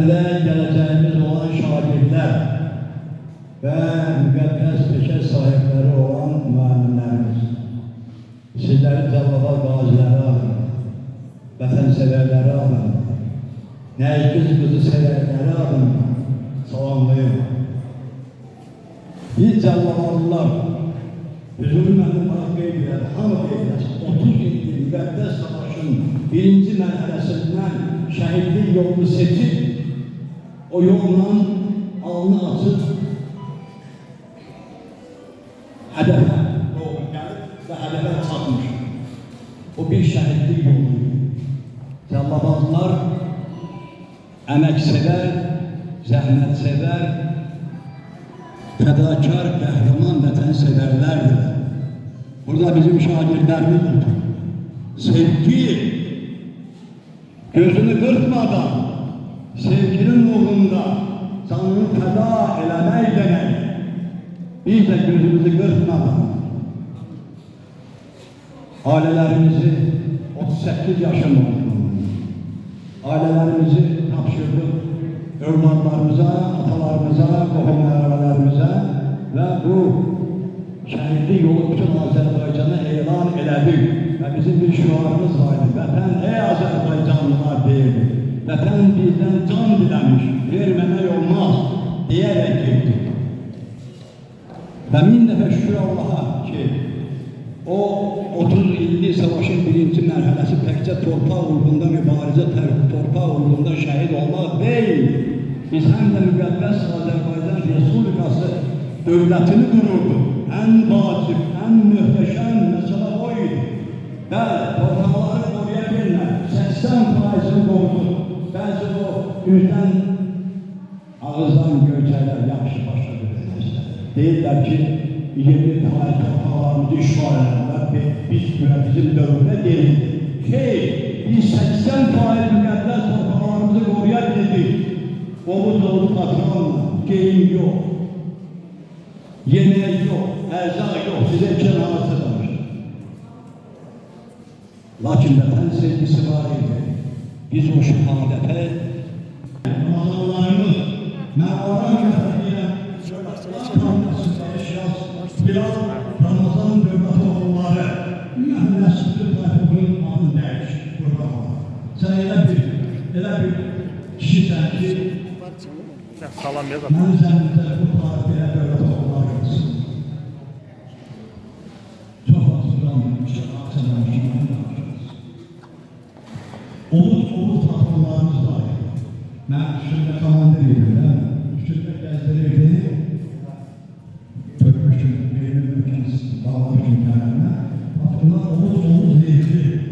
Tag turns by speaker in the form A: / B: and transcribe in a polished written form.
A: Geleceğimiz olan şagirdler ve müqəddəs peşə sahipleri olan müəllimlərimiz, sizləri Cəlala qaziləri alın, vətənseverləri alın, Nərgiz qızı sevərləri alın, salamlayın. Biz Cəlalalılar, Hüzur mənim qeyd edir, hamı qeyd edir, 30 ildir müqəddəs savaşın birinci mərhələsindən şəhidlik yolunu seçib, o yolla alnı açıb hədəfə doğru gəlib və hədəfə çatmış. O bir şəhidlik yoluydu. Cəllalazlar əməksevər, zəhmətsevər, fədakar, qəhrəman vətənsevərlərdir. Burada bizim şagirdlərimiz sevgi, gözünü qırpmadan, sevginin uğrunda canını fəda eləmək demək. Biz də gözümüzü qırpmadan ailələrimizi 38 yaşım oldu. Ailələrimizi tapşırdık övladlarımıza, atalarımıza, qohum-ərabələrimize və bu şəhidlik yolu bütün Azərbaycana elan elədik. Və bizim bir şüarımız vardı. Vətən ey Azərbaycanlılar deyirdi. Vətən bizdən can diləmiş, verməmək olmaz deyərək girdik. Və min dəfə şükür Allaha ki, o 30 illik savaşın birinci mərhələsi təkcə torpaq uğrunda mübarizə, torpaq uğrunda şəhid olmaq deyil. Biz həm də müqəddəs Azərbaycan Respublikası dövlətini qururduq. Ən vacib, ən möhtəşəm məsələ o idi. Bəli, torpaqları qoruya bilmək, 80%'ni qoruduq. Bəzi o üzdən ağızdan göyçəklər yaxşı başa bilirlər. Deyirlər ki, 20 tane torpaqlarımızı işgal edenler biz bizim dövrüne değildir. Biz 80% müqəddəs torpaqlarımızı qoruya bildik. Omuz oldu patronla, geyim yok, yemek yok, erzak yok, size için anlatı danışır. Lakin vətən sevgisi var idi. Biz o şəhadətə Ramazanlarımız məvaran kəfəliyle Bilal Ramazan dövləti oğulları Məhəmməd Tayfunun adını dəyiş qurban. Sən elə bir kişisən ki
B: salam yazar.
A: Mən səninizə bu tarihə dövlət oğulları olsun. Çox hatırlanmışlar, aksadanmışlar. Oğuz tatlılarımız var. Mən üstünde komandir edirəm, üstünde gəzdirirdi. Tökmüşüm, benim ülkemiz dağlamışım kenarına. Tatlılar omuz verdi.